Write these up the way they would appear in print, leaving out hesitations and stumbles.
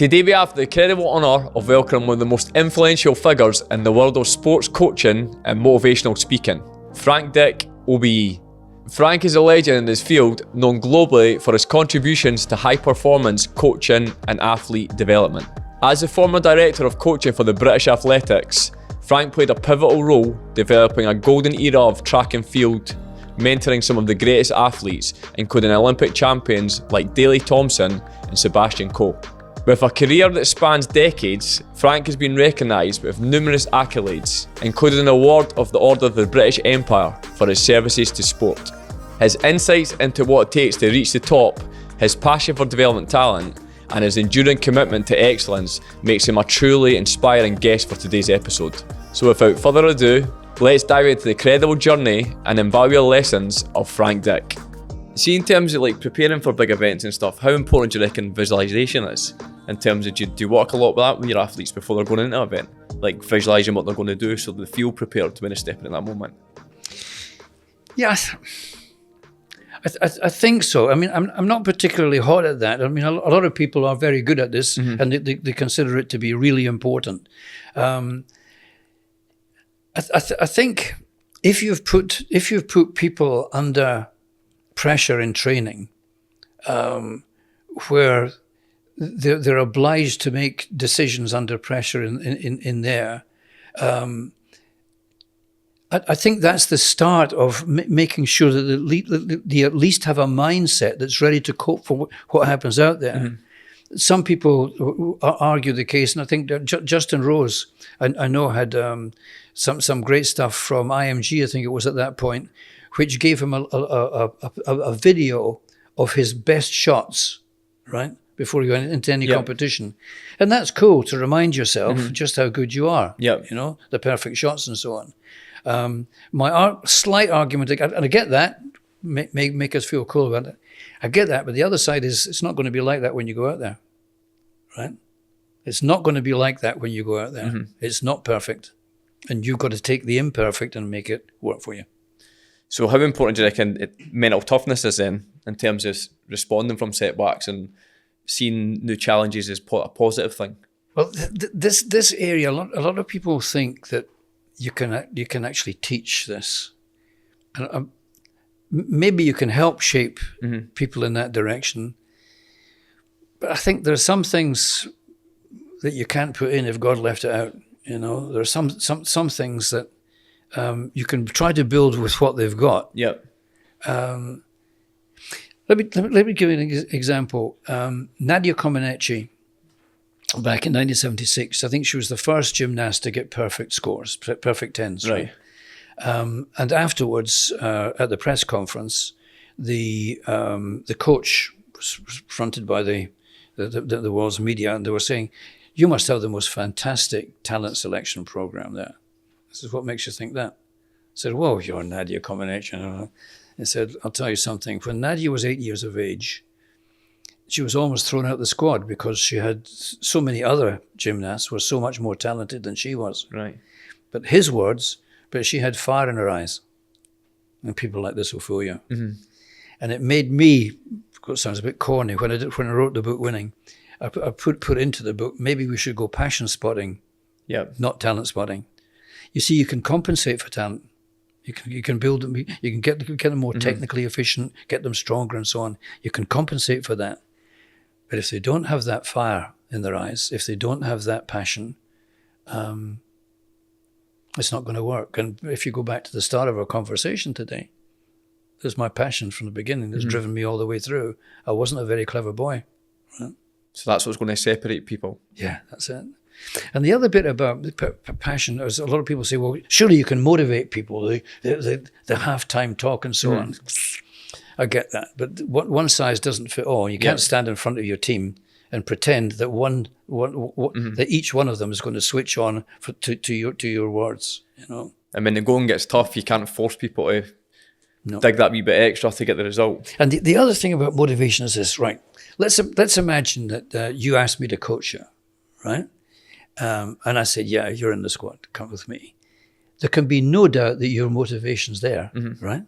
Today we have the incredible honour of welcoming one of the most influential figures in the world of sports coaching and motivational speaking, Frank Dick OBE. Frank is a legend in his field, known globally for his contributions to high performance coaching and athlete development. As the former director of coaching for the British Athletics, Frank played a pivotal role developing a golden era of track and field, mentoring some of the greatest athletes, including Olympic champions like Daley Thompson and Sebastian Coe. With a career that spans decades, Frank has been recognised with numerous accolades, including an award of the Order of the British Empire for his services to sport. His insights into what it takes to reach the top, his passion for development talent, and his enduring commitment to excellence makes him a truly inspiring guest for today's episode. So without further ado, let's dive into the incredible journey and invaluable lessons of Frank Dick. See, in terms of like preparing for big events and stuff, how important do you reckon visualisation is? In terms of, do you work a lot with that with your athletes before they're going into an event? Like visualising what they're going to do so they feel prepared when they're stepping in that moment? Yeah, I think so. I mean, I'm not particularly hot at that. I mean, a lot of people are very good at this, and they consider it to be really important. I think if you've put people under pressure in training, where they're obliged to make decisions under pressure in there, I think that's the start of making sure that they at least have a mindset that's ready to cope for what happens out there. Some people argue the case, and I think that Justin Rose, I know, had some great stuff from IMG, I think it was at that point, which gave him a video of his best shots, right, before you went into any competition. And that's cool to remind yourself just how good you are, you know, the perfect shots and so on. My slight argument, and I get that, make us feel cool about it. I get that, but the other side is it's not going to be like that when you go out there, right? It's not going to be like that when you go out there. It's not perfect, and you've got to take the imperfect and make it work for you. So how important do you reckon mental toughness is then, in terms of responding from setbacks and seeing new challenges as a positive thing? Well, this area, a lot of people think that you can actually teach this, and maybe you can help shape people in that direction. But I think there are some things that you can't put in if God left it out. You know, there are some things that you can try to build with what they've got. Yep. Let me give you an example. Nadia Comaneci, back in 1976, I think she was the first gymnast to get perfect scores, perfect tens. Right. And afterwards, at the press conference, the coach was fronted by the world's media, and they were saying, "You must have the most fantastic talent selection program there." This is what makes you think that. I said, "Whoa, you're Nadia Comaneci." I said, "I'll tell you something. When Nadia was 8 years of age, she was almost thrown out the squad because she had so many other gymnasts who were so much more talented than she was." Right. But his words, but she had fire in her eyes. And people like this will fool you. And it made me, it sounds a bit corny, when I wrote the book Winning, I put into the book, maybe we should go passion spotting, not talent spotting. You see, you can compensate for talent. You can build them, you can get them more technically efficient, get them stronger and so on. You can compensate for that. But if they don't have that fire in their eyes, if they don't have that passion, it's not going to work. And if you go back to the start of our conversation today, there's my passion from the beginning that's driven me all the way through. I wasn't a very clever boy. Right? So that's what's going to separate people. Yeah, that's it. And the other bit about passion is a lot of people say, well, surely you can motivate people, the halftime talk and so on. I get that. But one size doesn't fit all. You can't stand in front of your team and pretend that that each one of them is going to switch on to your words. You know. And when the going gets tough, you can't force people to dig that wee bit extra to get the result. And the other thing about motivation is this, right? Let's imagine that you asked me to coach you, right? And I said, yeah, you're in the squad, come with me. There can be no doubt that your motivation's there, right?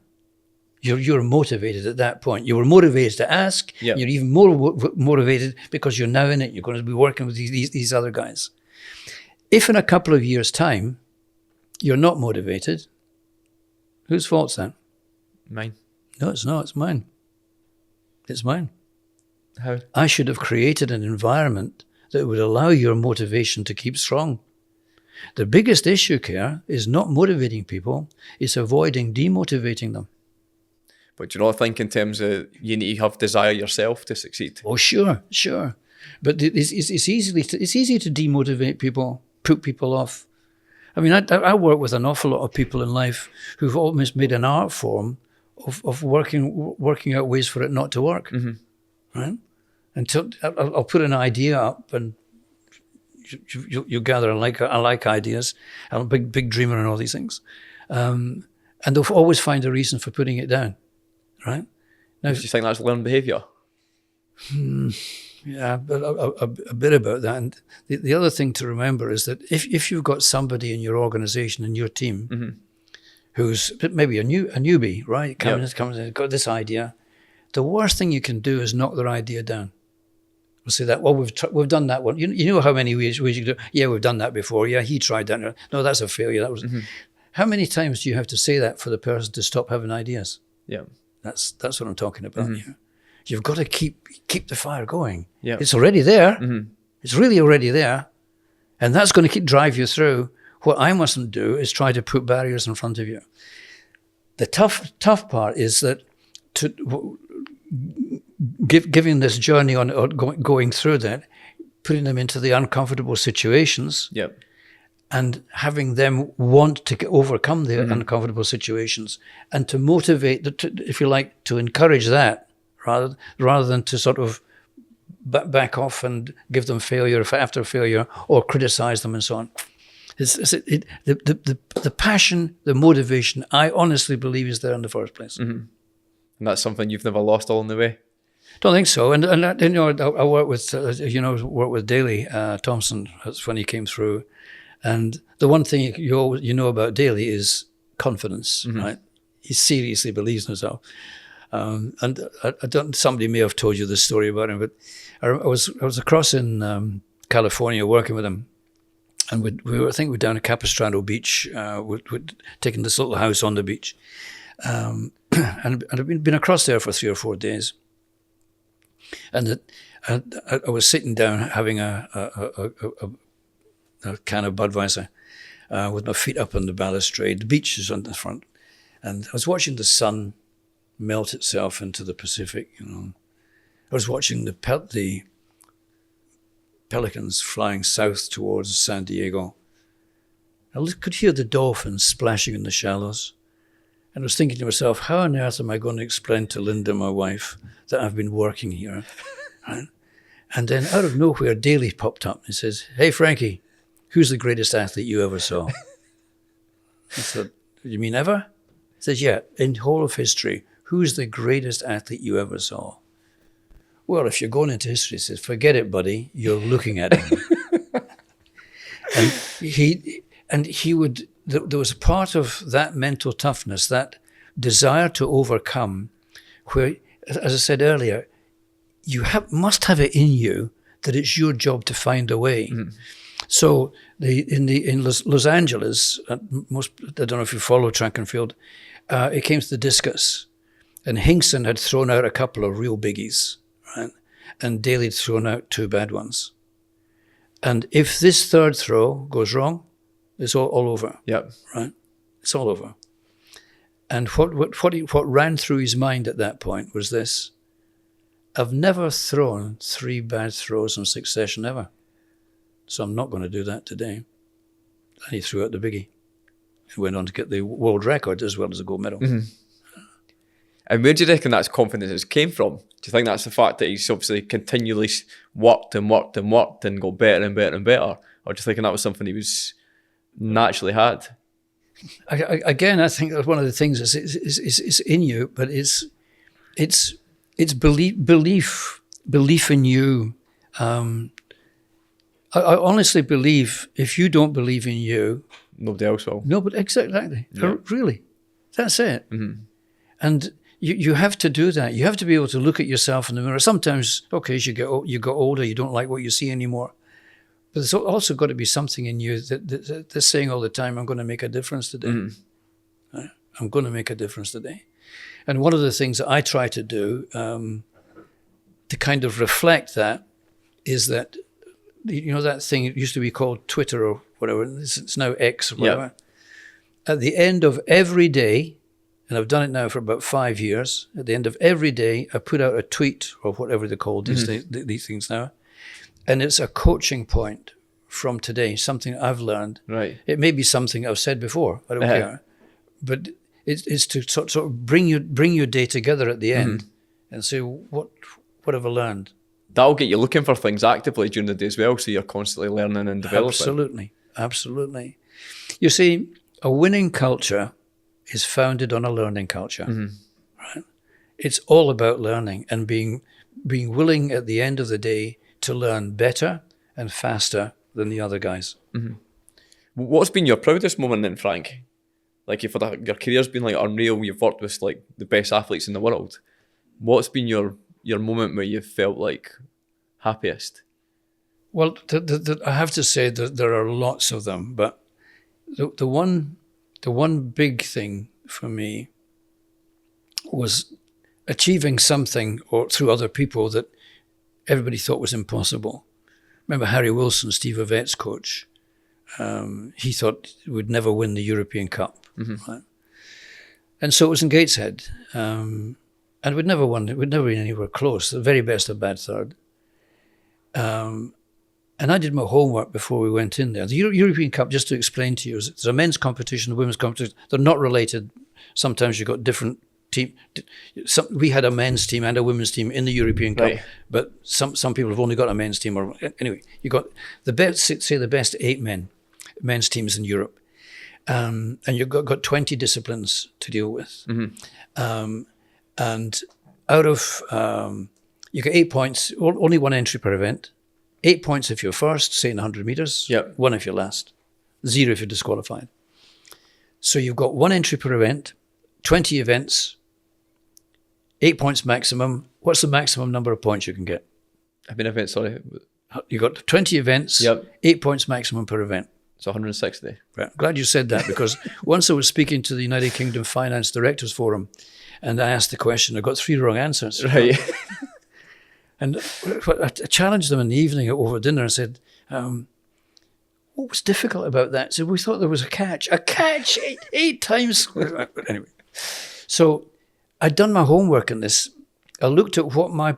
You're motivated at that point. You were motivated to ask. Yep. You're even more motivated because you're now in it. You're going to be working with these other guys. If in a couple of years' time you're not motivated, whose fault's that? Mine. No, it's not. It's mine. It's mine. How? I should have created an environment that would allow your motivation to keep strong. The biggest issue, Kerr, is not motivating people. It's avoiding demotivating them. But do you not think in terms of you need to have desire yourself to succeed? Oh, sure. But it's easy to demotivate people, put people off. I mean, I work with an awful lot of people in life who've almost made an art form of working out ways for it not to work, right? Until I'll put an idea up, and you gather I like ideas. I'm a big dreamer and all these things, and they'll always find a reason for putting it down, right? Now, Do you think that's learned behaviour? Yeah, but a bit about that. And the other thing to remember is that if you've got somebody in your organisation, in your team, who's maybe a newbie, right, comes in, got this idea, the worst thing you can do is knock their idea down. We'll say that, well, we've done that one. You know how many ways you can do? Yeah, we've done that before. Yeah, he tried that. No, that's a failure. That was. How many times do you have to say that for the person to stop having ideas? Yeah. That's what I'm talking about here. You've got to keep the fire going. Yeah. It's already there. It's really already there. And that's going to drive you through. What I mustn't do is try to put barriers in front of you. The tough part is that giving this journey on, or going through that, putting them into the uncomfortable situations, and having them want to overcome the uncomfortable situations, and to motivate, if you like, to encourage that, rather than to sort of back off and give them failure after failure or criticize them and so on. The passion, the motivation, I honestly believe is there in the first place. And that's something you've never lost along the way? Don't think so. And you know, I work with Daley Thompson. That's when he came through. And the one thing you know about Daley is confidence, right? He seriously believes in himself. And somebody may have told you this story about him, but I was across in California working with him, and we were down at Capistrano Beach, we'd taken this little house on the beach, and I'd been across there for 3 or 4 days, and I was sitting down having a can of Budweiser with my feet up on the balustrade. The beach is on the front, and I was watching the sun melt itself into the Pacific. You know, I was watching the pelicans flying south towards San Diego. I could hear the dolphins splashing in the shallows, and I was thinking to myself, how on earth am I going to explain to Linda, my wife, that I've been working here? Right? And then out of nowhere, Daley popped up and he says, "Hey Frankie, who's the greatest athlete you ever saw?" I said, "You mean ever?" He says, "Yeah, in whole of history, who's the greatest athlete you ever saw?" Well, if you're going into history, he says, "Forget it, buddy. You're looking at him." and he would. There was a part of that mental toughness, that desire to overcome, where, as I said earlier, you must have it in you that it's your job to find a way. So in Los Angeles, I don't know if you follow track and field, it came to the discus, and Hinkson had thrown out a couple of real biggies, right? And Daley had thrown out 2 bad ones. And if this third throw goes wrong, it's all over. Yep. Right? It's all over. And what ran through his mind at that point was this: I've never thrown 3 bad throws in succession ever, so I'm not going to do that today. And he threw out the biggie. He went on to get the world record as well as a gold medal. And where do you reckon that confidence came from? Do you think that's the fact that he's obviously continually worked and got better and better and better? Or do you think that was something he was naturally had? Again, I think that one of the things is in you, but it's belief in you. I honestly believe if you don't believe in you, nobody else will. No, but exactly. Yeah. Really, that's it. And you have to do that. You have to be able to look at yourself in the mirror. Sometimes, okay, as you get older, you don't like what you see anymore. But there's also got to be something in you that's saying all the time, I'm going to make a difference today. Right? I'm going to make a difference today. And one of the things that I try to do to kind of reflect that is that, that thing it used to be called Twitter or whatever, it's now X or whatever. Yep. At the end of every day, and I've done it now for about 5 years, at the end of every day, I put out a tweet or whatever they're called, these things now. And it's a coaching point from today, something I've learned. Right. It may be something I've said before, I don't care. But it's to sort of bring your day together at the end and say, what have I learned? That'll get you looking for things actively during the day as well, so you're constantly learning and developing. Absolutely. You see, a winning culture is founded on a learning culture. Right? It's all about learning and being willing at the end of the day to learn better and faster than the other guys. What's been your proudest moment then, Frank? Like, your career's been like unreal. You've worked with like the best athletes in the world. What's been your moment where you felt like happiest? Well, I have to say that there are lots of them, but the one big thing for me was achieving something or through other people that everybody thought was impossible. Remember Harry Wilson, Steve Ovett's coach? He thought we'd never win the European Cup. Right? And so it was in Gateshead. And we'd never won it. We'd never been anywhere close. The very best of bad third. And I did my homework before we went in there. The European Cup, just to explain to you, is there's a men's competition, a women's competition. They're not related. Sometimes you've got different team. We had a men's team and a women's team in the European Cup, but some people have only got a men's team. Or anyway, you got the best, say the best 8 men's teams in Europe, and you've got 20 disciplines to deal with, and out of you get 8 points, only one entry per event. 8 points if you're first, say in 100 meters. 1 if you're last. 0 if you're disqualified. So you've got 1 entry per event, 20 events, 8 points maximum. What's the maximum number of points you can get? How many events, sorry? You've got 20 events, 8 points maximum per event. So 160. Right. I'm glad you said that, because once I was speaking to the United Kingdom Finance Directors Forum and I asked the question, I got 3 wrong answers. Right. And I challenged them in the evening over dinner and said, what was difficult about that? So we thought there was a catch. A catch 8 times. Anyway, so I'd done my homework on this. I looked at what my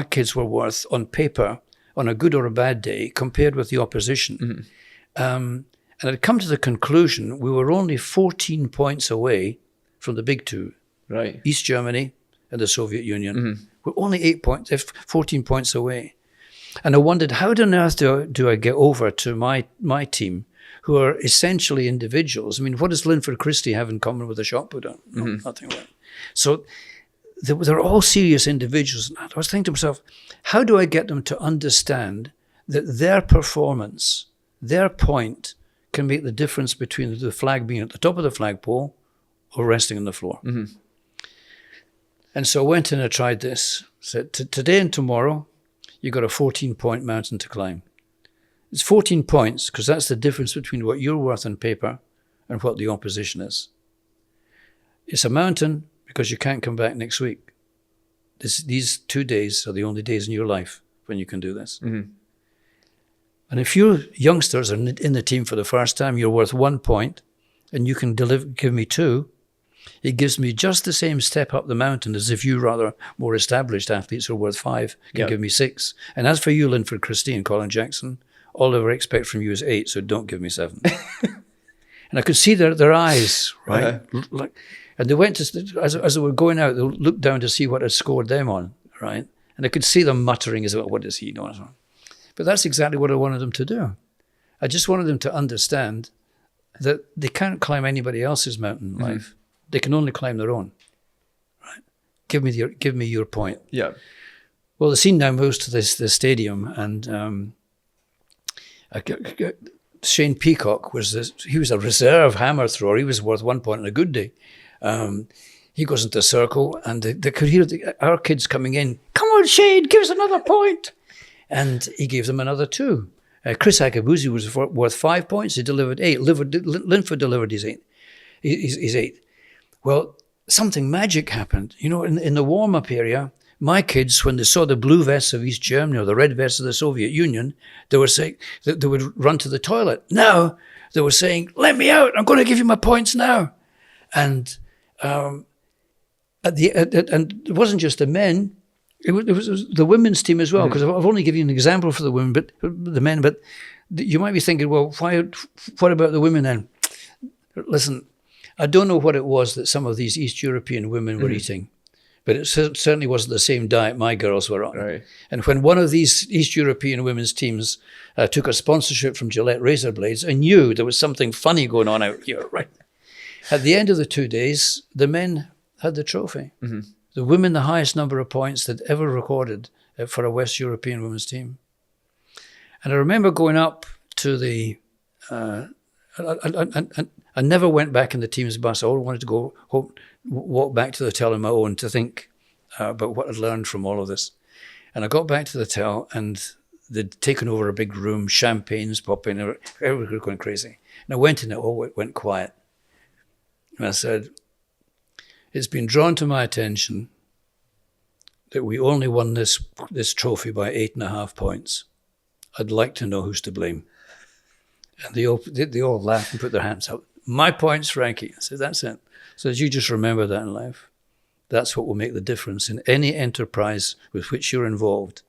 kids were worth on paper on a good or a bad day compared with the opposition. And I'd come to the conclusion we were only 14 points away from the big two. Right. East Germany and the Soviet Union. We're only 14 points away. And I wondered, how on earth do I get over to my team, who are essentially individuals? I mean, what does Linford Christie have in common with a shot putter? No, nothing like that. So they're all serious individuals. And I was thinking to myself, how do I get them to understand that their performance, their point, can make the difference between the flag being at the top of the flagpole or resting on the floor? And so I went in and I tried this. Said, today and tomorrow, you've got a 14-point mountain to climb. It's 14 points because that's the difference between what you're worth on paper and what the opposition is. It's a mountain because you can't come back next week. These 2 days are the only days in your life when you can do this. And if your youngsters are in the team for the first time, you're worth 1 point and you can give me 2, it gives me just the same step up the mountain as if you rather more established athletes who are worth 5 can give me 6. And as for you, Linford Christie and Colin Jackson, all I ever expect from you is 8, so don't give me 7. And I could see their eyes, right? And they went to, as they were going out, they looked down to see what had scored them on, right? And I could see them muttering as well, what does he know? But that's exactly what I wanted them to do. I just wanted them to understand that they can't climb anybody else's mountain in life. They can only climb their own. Right? Give me your point. Yeah. Well, the scene now moves to the stadium, and Shane Peacock he was a reserve hammer thrower. He was worth 1 point on a good day. he goes into a circle, and they could hear our kids coming in. Come on, Shane, give us another point. And he gave them another 2. Chris Akabuzi was worth 5 points. He delivered 8. Linford delivered his 8. His 8. Well, something magic happened. You know, in the warm-up area, my kids, when they saw the blue vests of East Germany or the red vests of the Soviet Union, they were saying that they would run to the toilet. Now they were saying, "Let me out! I'm going to give you my points now." And and it wasn't just the men; it was the women's team as well. Because I've only given you an example for the women, but the men. But you might be thinking, well, what about the women then? Listen, I don't know what it was that some of these East European women were eating. But it certainly wasn't the same diet my girls were on. Right. And when one of these East European women's teams took a sponsorship from Gillette razor blades, I knew there was something funny going on out here. Right. At the end of the 2 days, the men had the trophy. The women, the highest number of points they'd ever recorded for a West European women's team. And I remember going up to the... I never went back in the team's bus. I always wanted to go home, walk back to the hotel on my own to think about what I'd learned from all of this. And I got back to the hotel, and they'd taken over a big room, champagnes popping, everybody was going crazy. And I went in, it all went quiet. And I said, "It's been drawn to my attention that we only won this trophy by 8.5 points. I'd like to know who's to blame." And they all laughed and put their hands up. "My points, Frankie." I said, "That's it." So you just remember that in life. That's what will make the difference in any enterprise with which you're involved.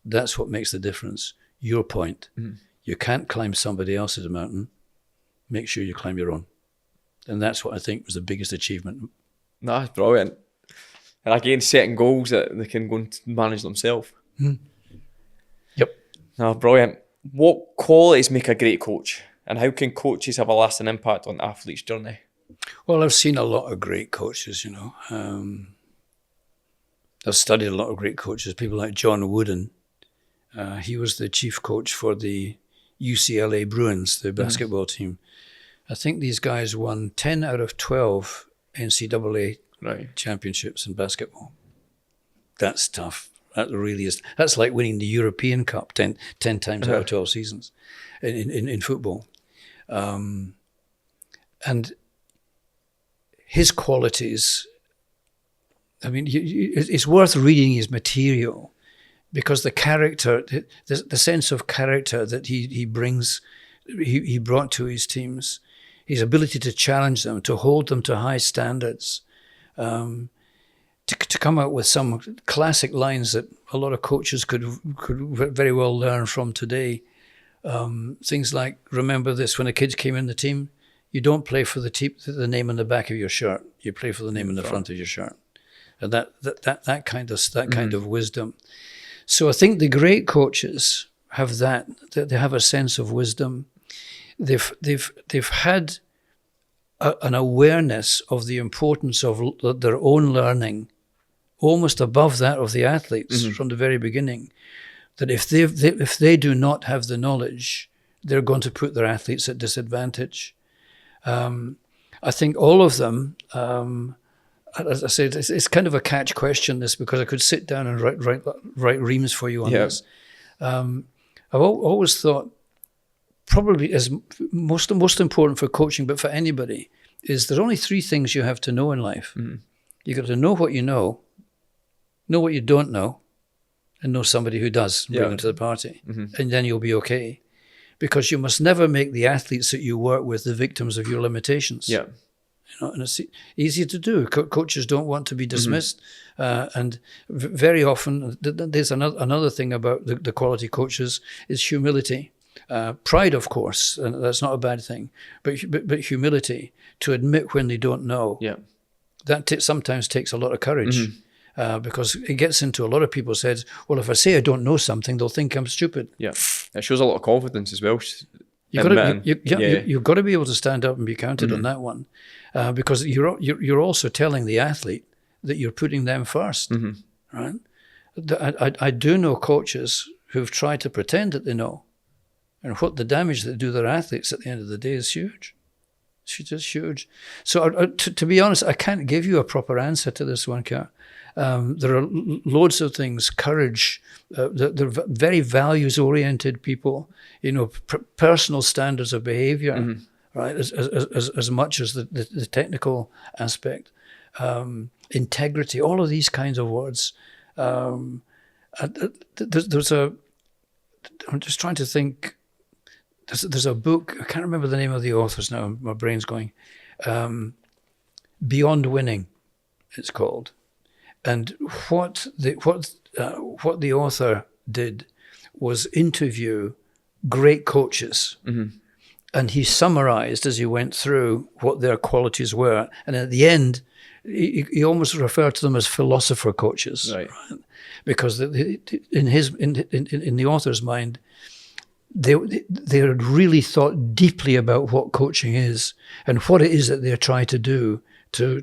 That's what makes the difference. Your point. You can't climb somebody else's mountain. Make sure you climb your own. And that's what I think was the biggest achievement. No, that's brilliant. And again, setting goals that they can go and manage themselves. Yep. No, brilliant. What qualities make a great coach, and how can coaches have a lasting impact on athletes' journey? Well, I've seen a lot of great coaches, you know. I've studied a lot of great coaches, people like John Wooden. He was the chief coach for the UCLA Bruins, the basketball team. I think these guys won 10 out of 12 NCAA championships in basketball. That's tough. That really is. That's like winning the European Cup 10 times out of 12 seasons in football. And his qualities, I mean, it's worth reading his material because the character, the sense of character that he brings, he brought to his teams, his ability to challenge them, to hold them to high standards, to come out with some classic lines that a lot of coaches could very well learn from today. Things like, remember this, when the kids came in the team, you don't play for the name on the back of your shirt. You play for the name on the front of your shirt. And that kind of wisdom. So I think the great coaches have that. They have a sense of wisdom. They've had an awareness of the importance of their own learning, almost above that of the athletes from the very beginning. That if they do not have the knowledge, they're going to put their athletes at disadvantage. I think all of them, as I said, it's kind of a catch question, this, because I could sit down and write reams for you on this. I've always thought probably as most important for coaching, but for anybody, is there's only 3 things you have to know in life. You've got to know what you don't know, and know somebody who does, bring them to the party. And then you'll be okay. Because you must never make the athletes that you work with the victims of your limitations. Yeah. You know, and it's easy to do. Coaches don't want to be dismissed. And very often, there's another thing about the quality coaches is humility. Pride, of course, and that's not a bad thing, but humility to admit when they don't know. Yeah. That sometimes takes a lot of courage. Because it gets into a lot of people's heads, well, if I say I don't know something, they'll think I'm stupid. Yeah, it shows a lot of confidence as well. You've got to be able to stand up and be counted on that one, because you're also telling the athlete that you're putting them first, right? I do know coaches who've tried to pretend that they know, and what the damage they do their athletes at the end of the day is huge. She's just huge. So to be honest, I can't give you a proper answer to this one, Kurt. There are loads of things, courage. They're very values-oriented people. Personal standards of behaviour, right? As much as the technical aspect, integrity. All of these kinds of words. There's a. I'm just trying to think. There's a book, I can't remember the name of the authors now, my brain's going. Beyond Winning, it's called. And what the author did was interview great coaches. And he summarized as he went through what their qualities were. And at the end, he almost referred to them as philosopher coaches. Right? Because in the author's mind, they had really thought deeply about what coaching is and what it is that they're trying to do to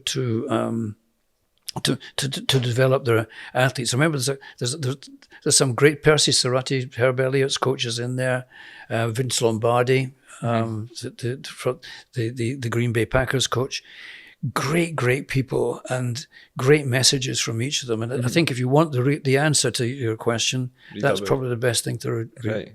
develop their athletes. I remember there's some great Percy Cerruti, Herb Elliott's coaches in there, Vince Lombardi, the Green Bay Packers coach. Great people and great messages from each of them. And I think if you want the answer to your question, that's probably the best thing to read. Right.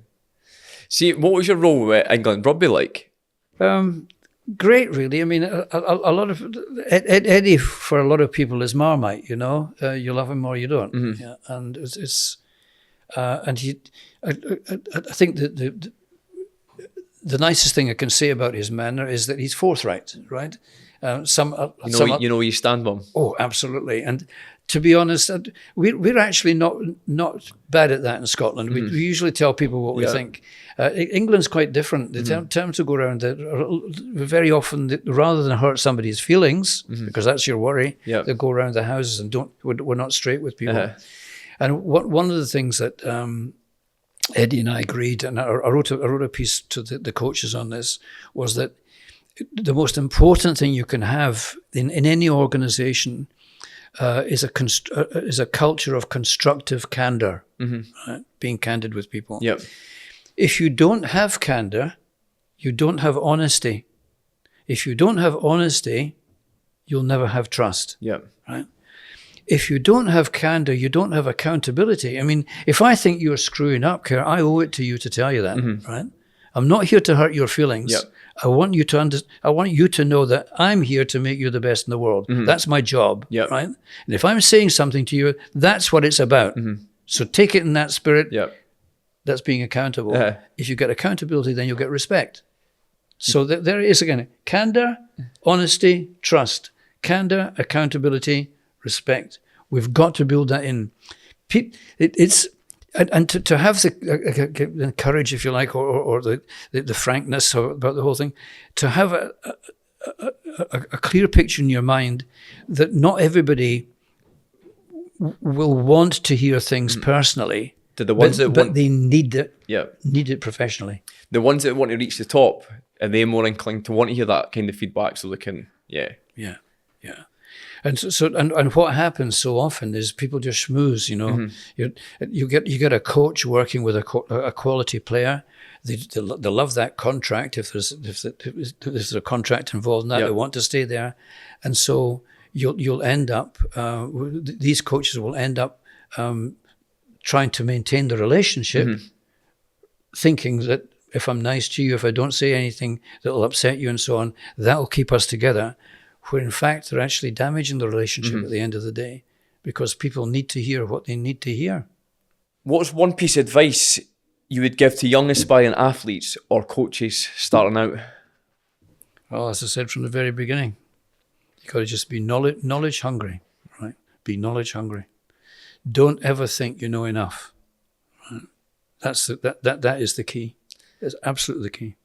See, what was your role with England Rugby like? Great, really. I mean, a lot of Eddie for a lot of people is Marmite. You love him or you don't. Yeah, and and he. I think that the nicest thing I can say about his manner is that he's forthright, right? You know you stand by him. Oh, absolutely. And to be honest, we're actually not bad at that in Scotland. We usually tell people what we think. England's quite different. They tend to go around very often, rather than hurt somebody's feelings, because that's your worry, they go around the houses and we're not straight with people. And one of the things that Eddie and I agreed, and I wrote a piece to the coaches on this, was that the most important thing you can have in any organisation is a culture of constructive candour, right? Being candid with people. Yep. If you don't have candour, you don't have honesty. If you don't have honesty, you'll never have trust. Yep. Right? If you don't have candour, you don't have accountability. I mean, if I think you're screwing up, Kerr, I owe it to you to tell you that, right? I'm not here to hurt your feelings. Yep. I want you to know that I'm here to make you the best in the world. That's my job, right? And if I'm saying something to you, that's what it's about. So take it in that spirit. Yep. That's being accountable. If you get accountability, then you'll get respect. So there it is again. Candour, honesty, trust. Candour, accountability, respect. We've got to build that in. And to have the courage, if you like, or the frankness about the whole thing, to have a clear picture in your mind that not everybody will want to hear things personally, but they need it professionally. The ones that want to reach the top, are they more inclined to want to hear that kind of feedback so they can, Yeah. And and what happens so often is people just schmooze. You get a coach working with a quality player. They love that contract. If there's a contract involved in that, they want to stay there, and so you'll end up. These coaches will end up trying to maintain the relationship, thinking that if I'm nice to you, if I don't say anything that'll upset you and so on, that'll keep us together. Where in fact they're actually damaging the relationship at the end of the day, because people need to hear what they need to hear. What's one piece of advice you would give to young aspiring athletes or coaches starting out? Well, as I said from the very beginning, you've got to just be knowledge hungry, right? Be knowledge hungry. Don't ever think you know enough. Right? That is the key. That's absolutely the key.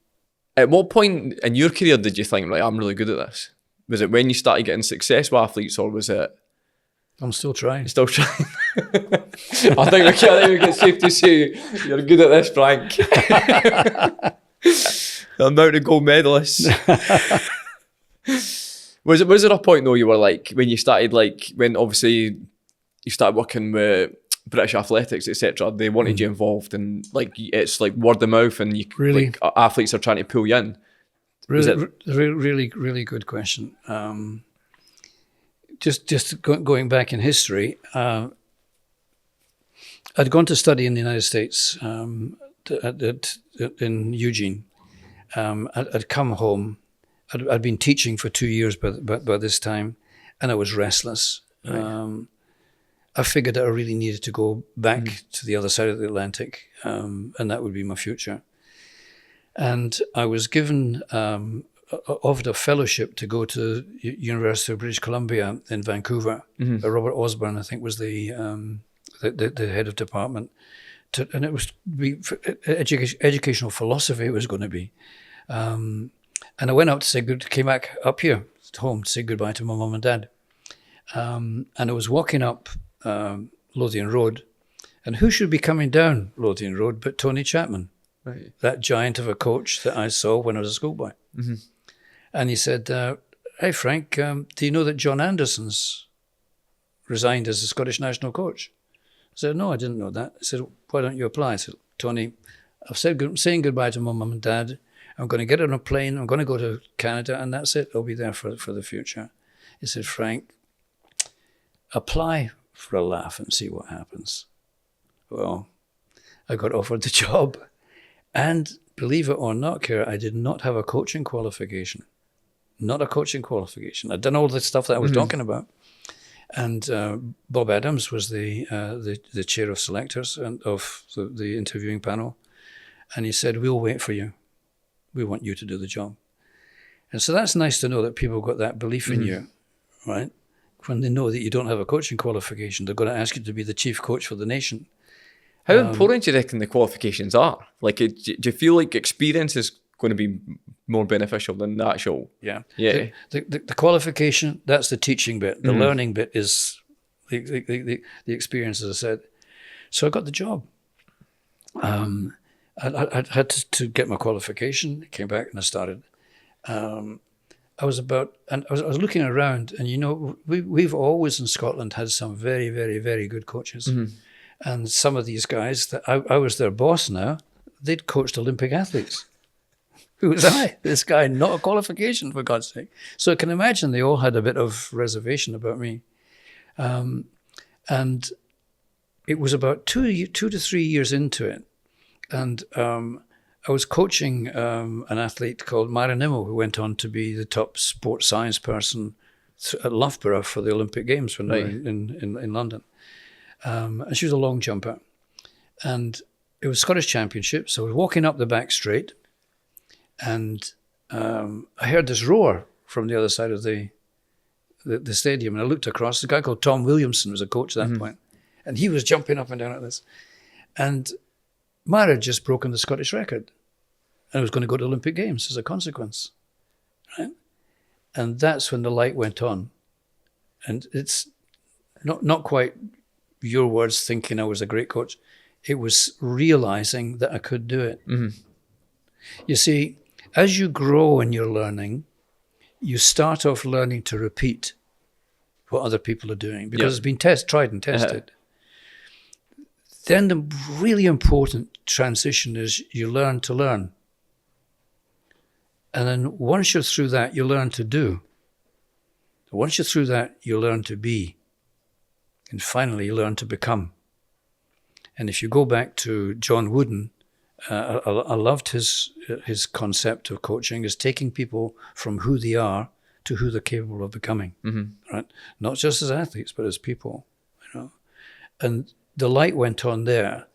At what point in your career did you think, right, I'm really good at this? Was it when you started getting success with athletes, or was it? I'm still trying. Still trying. I think we can safe to say you're good at this, Frank. The amount of gold medalists. Was there a point though you were like, when you started, like when obviously you started working with British athletics, etc., they wanted you involved, and like it's like word of mouth, and you really like, athletes are trying to pull you in. Really good question. Going back in history, I'd gone to study in the United States in Eugene. I'd come home. I'd been teaching for 2 years by this time, and I was restless. Right. I figured that I really needed to go back to the other side of the Atlantic, and that would be my future. And I was given offered a fellowship to go to University of British Columbia in Vancouver. Robert Osborne, I think, was the head of department, and it was educational philosophy. It was going to be, and I went up to came back up here home to say goodbye to my mum and dad, and I was walking up Lothian Road, and who should be coming down Lothian Road but Tony Chapman, right, that giant of a coach that I saw when I was a schoolboy. And he said, "Hey Frank, do you know that John Anderson's resigned as the Scottish national coach?" I said, "No, I didn't know that." I said, "Why don't you apply?" I said, "Tony, I've saying goodbye to my mum and dad. I'm going to get on a plane. I'm going to go to Canada, and that's it. I'll be there for the future." He said, "Frank, apply for a laugh and see what happens." Well, I got offered the job, and believe it or not, Kira, I did not have a coaching qualification. Not a coaching qualification. I'd done all the stuff that I was talking about. And Bob Adams was the chair of selectors and of the interviewing panel. And he said, "We'll wait for you. We want you to do the job." And so that's nice to know that people got that belief in you, right? When they know that you don't have a coaching qualification, they're going to ask you to be the chief coach for the nation. How important do you reckon the qualifications are? Like, do you feel like experience is going to be more beneficial than the actual? Yeah. The qualification, that's the teaching bit. The learning bit is the experience, as I said. So I got the job. I had to get my qualification. Came back and I started. I was looking around, and we've always in Scotland had some very, very, very good coaches. And some of these guys that I was their boss now, they'd coached Olympic athletes. Who was I? This guy, not a qualification, for God's sake. So I can imagine they all had a bit of reservation about me. And it was about 2 to 3 years into it. And I was coaching an athlete called Myra Nimmo, who went on to be the top sports science person at Loughborough for the Olympic Games when they were in London. And she was a long jumper. And it was Scottish Championships. So I was walking up the back straight, and I heard this roar from the other side of the stadium. And I looked across. A guy called Tom Williamson was a coach at that point. And he was jumping up and down like this. And Myra had just broken the Scottish record. And I was going to go to Olympic Games as a consequence. Right? And that's when the light went on. And it's not quite your words thinking I was a great coach. It was realizing that I could do it. You see, as you grow in your learning, you start off learning to repeat what other people are doing because it's been tried and tested. Then the really important transition is you learn to learn. And then once you're through that, you learn to do. Once you're through that, you learn to be. And finally, you learn to become. And if you go back to John Wooden, I loved his concept of coaching is taking people from who they are to who they're capable of becoming, right? Not just as athletes, but as people, And the light went on there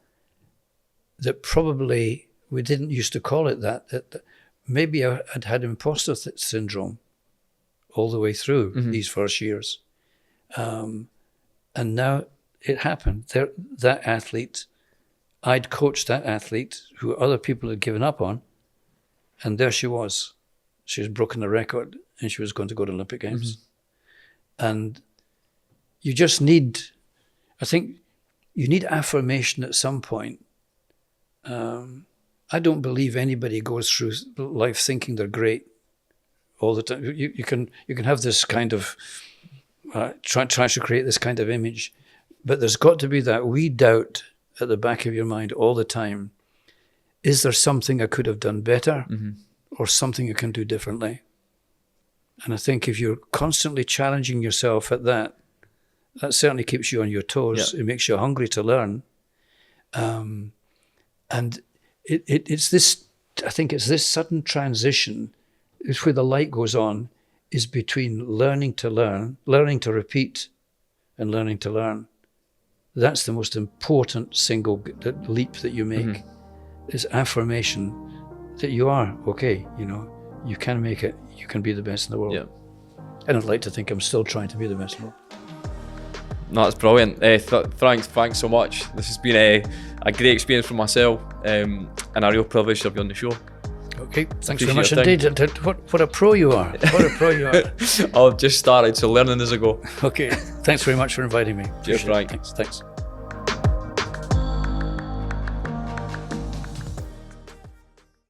that probably we didn't used to call it that maybe I had imposter syndrome all the way through these first years. And now it happened. That athlete, I'd coached that athlete who other people had given up on, and there she was. She had broken the record, and she was going to go to Olympic Games. And you just need, I think, you need affirmation at some point. I don't believe anybody goes through life thinking they're great all the time. You can have this kind of try to create this kind of image, but there's got to be that wee doubt at the back of your mind all the time. Is there something I could have done better? or something you can do differently. And I think if you're constantly challenging yourself at that certainly keeps you on your toes. Yeah. It makes you hungry to learn. And it's this, I think it's this sudden transition, it's where the light goes on, is between learning to learn, learning to repeat, and learning to learn. That's the most important single leap that you make, is affirmation that you are okay, you can make it, you can be the best in the world. Yeah. And I'd like to think I'm still trying to be the best in the world. No, that's brilliant. Frank, thanks so much. This has been a great experience for myself, and a real privilege to have you on the show. Okay, thanks very much indeed. What a pro you are. What a pro you are. I've just started, so learning as I go. Okay, thanks very much for inviting me. Cheers, Frank. Thanks.